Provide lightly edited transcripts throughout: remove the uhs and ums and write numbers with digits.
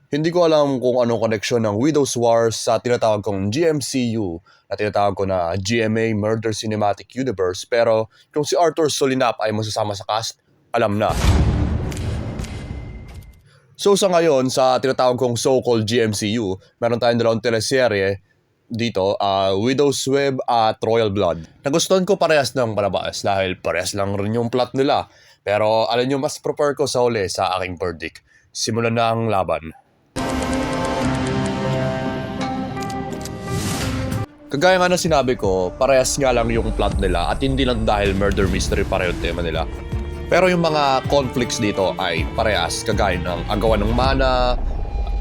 Hindi ko alam kung anong koneksyon ng Widow's War sa tinatawag kong GMCU na tinatawag ko na GMA Murder Cinematic Universe, pero kung si Arthur Solinap ay masasama sa cast, alam na. So sa ngayon, sa tinatawag kong so-called GMCU, meron tayong dalawang teleserye dito, Widow's Web at Royal Blood. Nagustuhan ko parehas ng palabas dahil parehas lang rin yung plot nila. Pero alam nyo, mas prefer ko sa huli sa aking verdict. Simulan na ang laban. Kagaya nga na sinabi ko, parehas nga lang yung plot nila at hindi lang dahil murder mystery pareho tema nila. Pero yung mga conflicts dito ay parehas, kagaya ng agawan ng mana,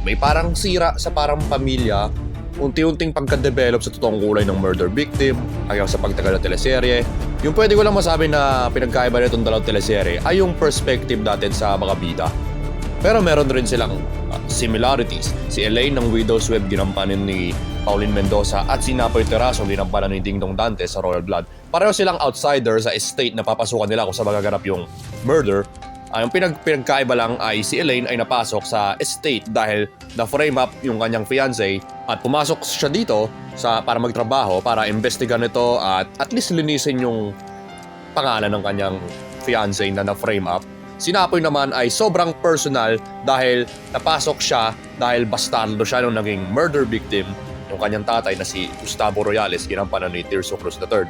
may parang sira sa parang pamilya, unti-unting pagka-develop sa totoong kulay ng murder victim, hanggang sa pagtagal ng teleserye. Yung pwede ko lang masabi na pinagkaiba nitong dalawang teleserye ay yung perspective natin sa mga bida. Pero meron rin silang similarities. Si Elaine ng Widow's Web ginampanin ni Pauline Mendoza at si Napoy Terrazo ginampanan ni Ding Dong Dante sa Royal Blood. Pareho silang outsider sa estate na papasukan nila kung saan magaganap yung murder. Yung pinagkaiba lang ay si Elaine ay napasok sa estate dahil na-frame up yung kanyang fiancé at pumasok siya dito para magtrabaho, para investigan ito at least linisin yung pangalan ng kanyang fiancé na na-frame up. Si Napoy naman ay sobrang personal dahil napasok siya dahil bastardo siya nung naging murder victim yung kanyang tatay na si Gustavo Royales, ginampanan ni Tirso Cruz III.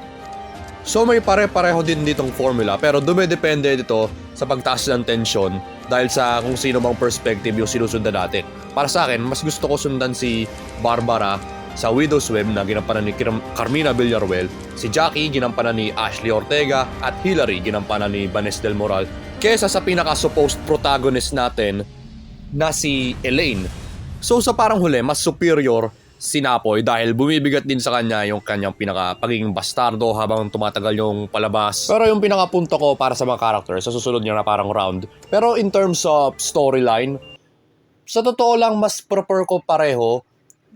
So may pare-pareho din ditong formula pero dumedepende dito sa pagtaas ng tensyon dahil sa kung sino bang perspective yung sinusundan natin. Para sa akin, mas gusto ko sundan si Barbara sa Widow's Web na ginampanan ni Carmina Villaruel, si Jackie ginampanan ni Ashley Ortega at Hillary ginampanan ni Vanessa del Moral kesa sa pinaka-supposed protagonist natin na si Elaine. So sa parang huli, mas superior si Napoy dahil bumibigat din sa kanya yung kanyang pagiging bastardo habang tumatagal yung palabas. Pero yung pinakapunto ko para sa mga characters, sa susunod niya na parang round. Pero in terms of storyline, sa totoo lang mas prefer ko pareho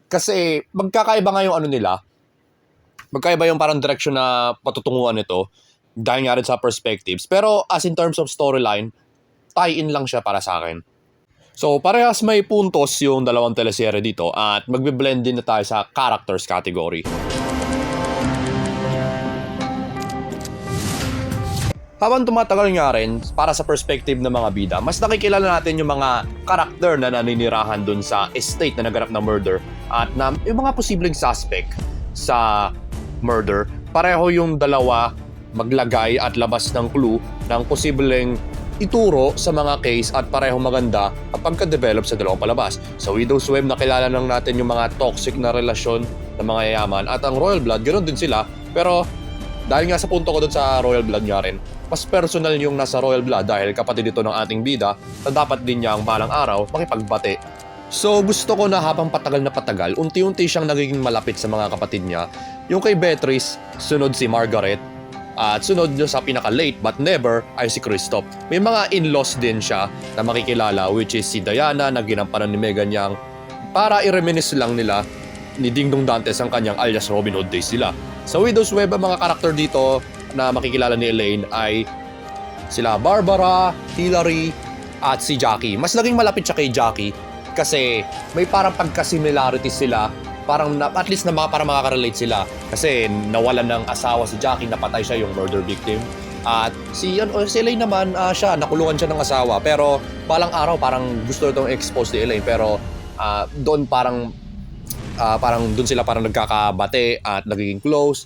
kasi magkakaiba nga yung ano nila. Magkaiba yung parang direction na patutunguhan nito dahil nga rin sa perspectives. Pero as in terms of storyline, tie-in lang siya para sa akin. So parehas may puntos yung dalawang teleserye dito at magbe-blend din na tayo sa characters category. Habang tumatagal nga rin, para sa perspective ng mga bida, mas nakikilala natin yung mga karakter na naninirahan dun sa estate na naganap na murder at yung mga posibleng suspect sa murder. Pareho yung dalawa maglagay at labas ng clue ng posibleng ituro sa mga case at pareho maganda ang pagka-develop sa dalawang palabas. Sa Widow's Web, nakilala lang natin yung mga toxic na relasyon ng mga yayaman at ang Royal Blood, ganoon din sila. Pero dahil nga sa punto ko doon sa Royal Blood nga rin, mas personal yung nasa Royal Blood dahil kapatid ito ng ating bida na dapat din niyang balang araw makipagbati. So gusto ko na habang patagal na patagal, unti-unti siyang nagiging malapit sa mga kapatid niya. Yung kay Beatrice, sunod si Margaret, at sunod nyo sa pinaka-late but never ay si Christoph. May mga in-laws din siya na makikilala which is si Diana na ginampanan ni Megan Yang para i-reminisce lang nila ni Ding Dong Dantes ang kanyang alias Robin Hood days nila. Sa Widow's Web, ang mga karakter dito na makikilala ni Elaine ay sila Barbara, Hillary at si Jackie. Mas naging malapit siya kay Jackie kasi may parang pagka-similarities sila. Parang at least na para makaka-relate sila kasi nawalan ng asawa si Jackie, napatay siya yung murder victim. At si Elaine naman, siya nakulungan siya ng asawa pero balang araw parang gusto itong expose ni Elaine pero doon parang doon sila parang nagkakabate at nagiging close.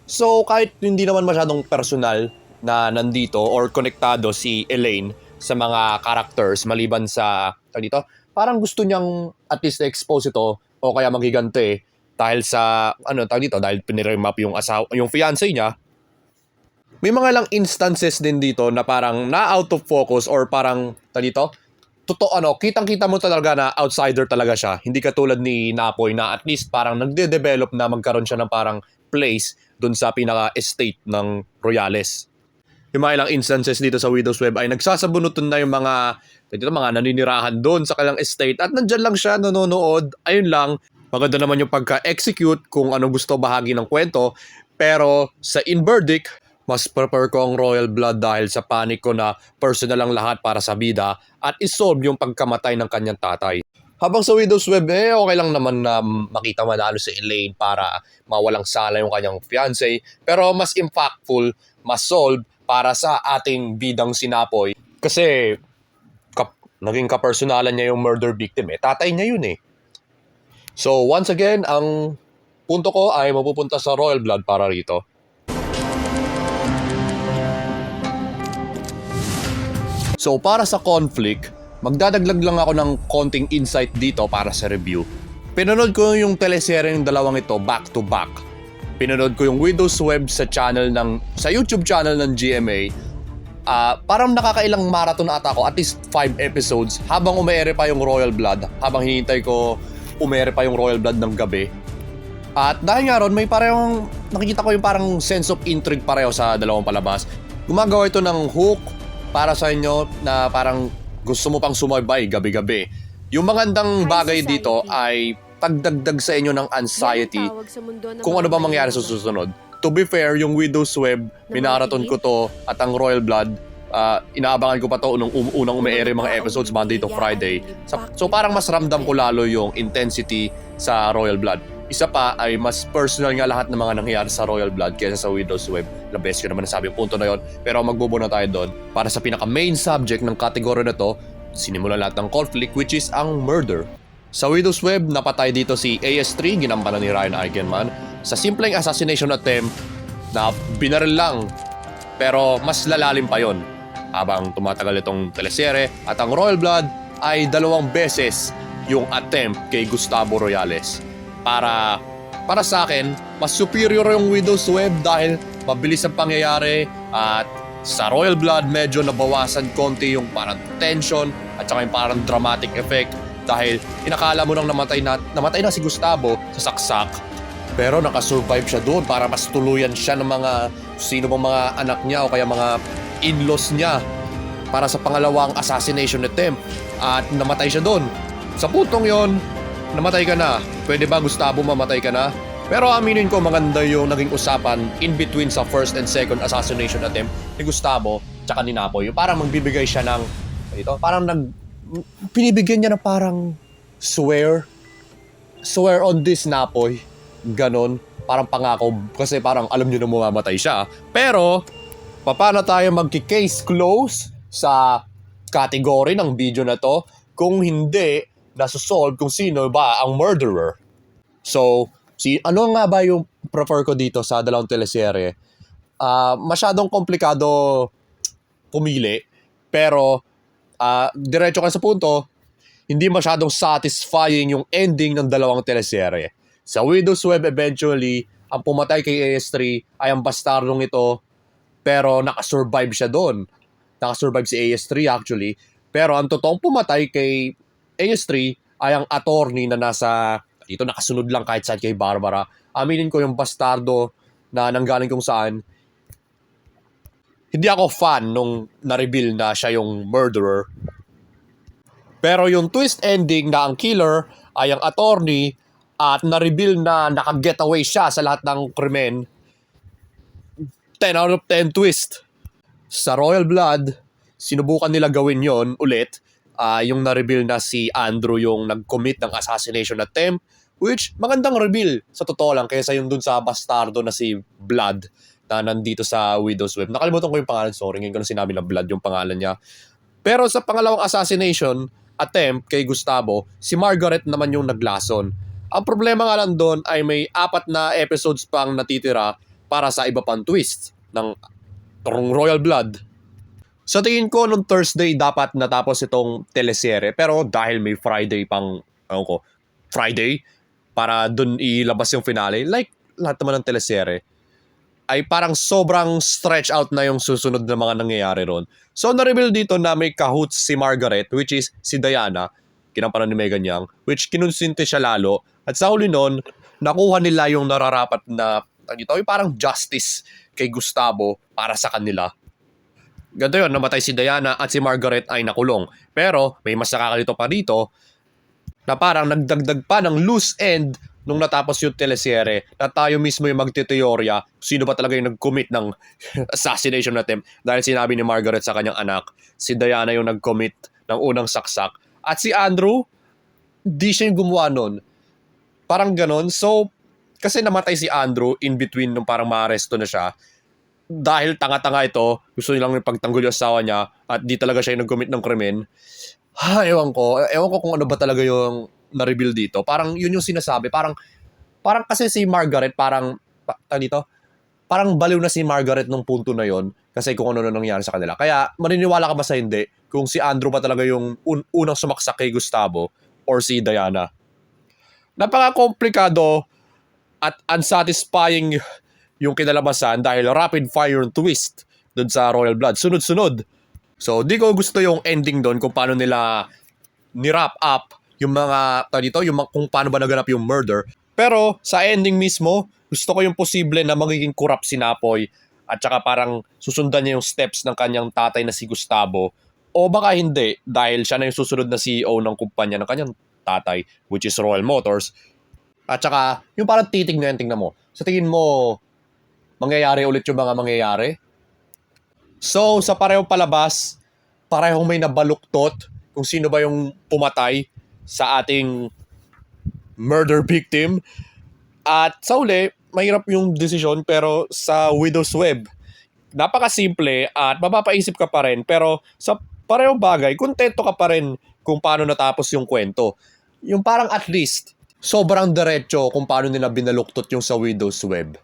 So kahit hindi naman masyadong personal na nandito or konektado si Elaine sa mga characters maliban sa dito, parang gusto niyang at least na-expose ito o kaya maghigante dahil sa dahil piniremap yung yung fiancé niya. May mga lang instances din dito na parang na out of focus or parang kitang-kita mo talaga na outsider talaga siya. Hindi katulad ni Napoy na at least parang nagde-develop na magkaroon siya ng parang place dun sa pinaka-estate ng Royales. Yung mga ilang instances dito sa Widow's Web ay nagsasabunutan na yung mga naninirahan doon sa kanilang estate at nandyan lang siya nanonood. Ayun lang, maganda naman yung pagka-execute kung anong gusto bahagi ng kwento. Pero sa in verdict, mas prefer ko ang Royal Blood dahil sa panic ko na personal lang lahat para sa bida at isolve yung pagkamatay ng kanyang tatay. Habang sa Widow's Web, okay lang naman na makita manalo si Elaine para mawalang sala yung kanyang fiancé. Pero mas impactful, mas solve para sa ating bidang sinapoy. Kasi naging kapersonalan niya yung murder victim Tatay niya yun So once again, ang punto ko ay mapupunta sa Royal Blood para rito. So para sa conflict, magdadaglag lang ako ng konting insight dito para sa review. Pinanood ko yung teleserye ng dalawang ito back to back. Pinanood ko yung Widow's Web sa YouTube channel ng GMA. Parang nakakailang marathon ata ako, at least 5 episodes habang umeere pa yung Royal Blood, habang hinihintay ko umeere pa yung Royal Blood ng gabi. At dahil nga ron, may parang nakikita ko yung parang sense of intrigue pareho sa dalawang palabas. Gumagawa ito ng hook para sa inyo na parang gusto mo pang sumabay gabi-gabi. Yung magandang bagay dito ay pagdagdag sa inyo ng anxiety kung ano ba mangyari sa susunod. To be fair, yung Widow's Web, minaraton ko to, at ang Royal Blood, inaabangan ko pa to nung unang umeere mga episodes Monday to Friday. So parang mas ramdam ko lalo yung intensity sa Royal Blood. Isa pa ay mas personal nga lahat ng mga nangyayari sa Royal Blood kaysa sa Widow's Web. Labes ko naman nasabi yung punto na yon, pero magbubo na tayo doon. Para sa pinaka-main subject ng kategorya na to, sinimulan lahat ng conflict, which is ang murder. Sa Widow's Web, napatay dito si AS3, ginampanan ni Ryan Eigenman, sa simpleng assassination attempt na binaril lang, pero mas lalalim pa yon habang tumatagal itong teleserye. At ang Royal Blood ay 2 beses yung attempt kay Gustavo Royales. Para sa akin, mas superior yung Widow's Web dahil mabilis ang pangyayari, at sa Royal Blood medyo nabawasan konti yung parang tension at saka yung parang dramatic effect dahil inakala mo nang namatay na si Gustavo sa saksak, pero nakasurvive siya doon para mas tuluyan siya ng mga sino bang mga anak niya o kaya mga in-laws niya para sa pangalawang assassination attempt, at namatay siya doon. Sa puntong yon, namatay ka na. Pwede ba, Gustavo, mamatay ka na? Pero aminin ko, maganda yung naging usapan in between sa first and second assassination attempt ni Gustavo tsaka ni Napoy. Yung parang magbibigay siya ng pinibigyan niya na parang swear on this, Napoy. Ganon, parang pangako, kasi parang alam niyo na mamamatay siya. Pero paano tayo magki-case close sa category ng video na to kung hindi nasusolve kung sino ba ang murderer? So, ano nga ba yung prefer ko dito sa dalawang teleserye? Masyadong komplikado pumili, pero diretso ka sa punto, hindi masyadong satisfying yung ending ng dalawang teleserye. Sa Widow's Web, eventually, ang pumatay kay AS3 ay ang bastardong ito, pero nakasurvive siya doon. Nakasurvive si AS3 actually, pero ang totoong pumatay kay AS3 ay ang attorney na nasa dito, nakasunod lang kahit saan kay Barbara. Aminin ko, yung bastardo na nanggaling kung saan, hindi ako fan nung na-reveal na siya yung murderer. Pero yung twist ending na ang killer ay ang attorney at na-reveal na naka-getaway siya sa lahat ng krimen, 10 out of 10 twist. Sa Royal Blood, sinubukan nila gawin yon ulit. Yung na-reveal na si Andrew yung nag-commit ng assassination attempt, which magandang reveal sa totoo lang kaysa yung dun sa bastardo na si Blood na nandito sa Widow's Web. Nakalimutan ko yung pangalan, sorry, ngayon ko na sinabi na Blood yung pangalan niya. Pero sa pangalawang assassination attempt kay Gustavo, si Margaret naman yung naglason. Ang problema nga lang doon ay may 4 na episodes pang natitira para sa iba pang twist ng Royal Blood. Sa tingin ko, nung Thursday dapat natapos itong teleserye. Pero dahil may Friday pang, Friday, para dun ilabas yung finale, like lahat naman ng teleserye, ay parang sobrang stretch out na yung susunod na mga nangyayari ron. So, na-reveal dito na may kahoots si Margaret, which is si Diana, kinampanan ni Megan Young, which kinonsinti siya lalo. At sa huli nun, nakuha nila yung nararapat na, yung parang justice kay Gustavo para sa kanila. Ganito yun, namatay si Diana at si Margaret ay nakulong. Pero may mas nakakalito pa dito na parang nagdagdag pa ng loose end nung natapos yung teleserye na tayo mismo yung magtiteorya sino ba talaga yung nag-commit ng assassination attempt, dahil sinabi ni Margaret sa kanyang anak, si Diana yung nag-commit ng unang saksak. At si Andrew, di siya yung gumawa nun. Parang ganon. So, kasi namatay si Andrew in between nung parang maaresto na siya. Dahil tanga-tanga ito, gusto nilang pagtanggol yung asawa niya at di talaga siya yung nag-commit ng krimen. Ewan ko. Ewan ko kung ano ba talaga yung na-reveal dito. Parang yun yung sinasabi. Parang kasi si Margaret dito, parang baliw na si Margaret nung punto na yon kasi kung ano nangyari sa kanila. Kaya maniniwala ka ba sa hindi kung si Andrew ba talaga yung unang sumaksak kay Gustavo or si Diana? Napaka-komplikado at unsatisfying yung kinalabasan dahil rapid fire twist dun sa Royal Blood. Sunod-sunod. So, di ko gusto yung ending doon kung paano nila ni-wrap up yung mga, kung paano ba naganap yung murder. Pero sa ending mismo, gusto ko yung posible na magiging corrupt si Napoy at saka parang susundan niya yung steps ng kanyang tatay na si Gustavo. O baka hindi dahil siya na yung susunod na CEO ng kumpanya ng kanyang tatay, which is Royal Motors. At saka, yung parang tingnan mo. Sa tingin mo, mangyayari ulit yung mga mangyayari? So, sa parehong palabas, parehong may nabaluktot kung sino ba yung pumatay sa ating murder victim. At sa uli, mahirap yung desisyon pero sa Widow's Web, napakasimple at mapapaisip ka pa rin pero sa parehong bagay, kontento ka pa rin kung paano natapos yung kwento. Yung parang at least, sobrang diretso kung paano nila binaluktot yung sa Widow's Web.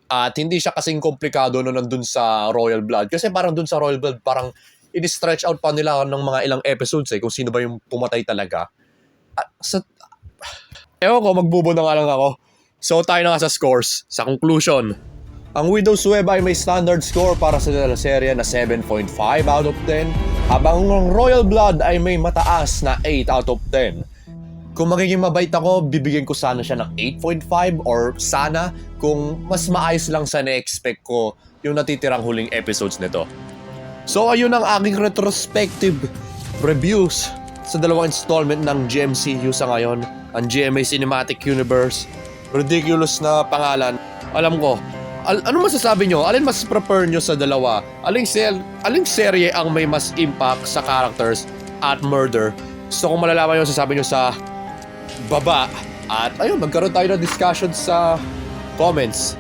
At hindi siya kasing komplikado no nandun sa Royal Blood. Kasi parang dun sa Royal Blood, parang in-stretch out pa nila ng mga ilang episodes kung sino ba yung pumatay talaga. Ewan ko, magbubo na nga lang ako. So tayo na nga sa scores. Sa conclusion, ang Widow's Web ay may standard score para sa serye na 7.5 out of 10, habang ang Royal Blood ay may mataas na 8 out of 10. Kung magiging mabait ako, bibigyan ko sana siya ng 8.5 or sana kung mas maayos lang sa na-expect ko yung natitirang huling episodes nito. So ayun ang aking retrospective reviews sa dalawang installment ng GMCU sa ngayon, ang GMA Cinematic Universe. Ridiculous na pangalan. Alam ko, ano masasabi nyo? Alin mas prefer nyo sa dalawa? Aling serye ang may mas impact sa characters at murder? So kung malalaman nyo, sasabi nyo sa baba. At ayun, magkaroon tayo ng discussion sa comments.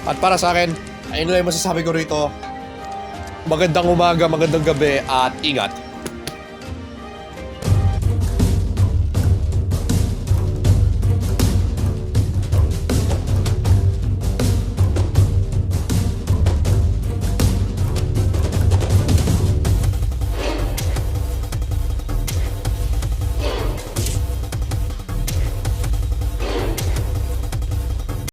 At para sa akin, ayun lang yung masasabi ko rito. Magandang umaga, magandang gabi at ingat.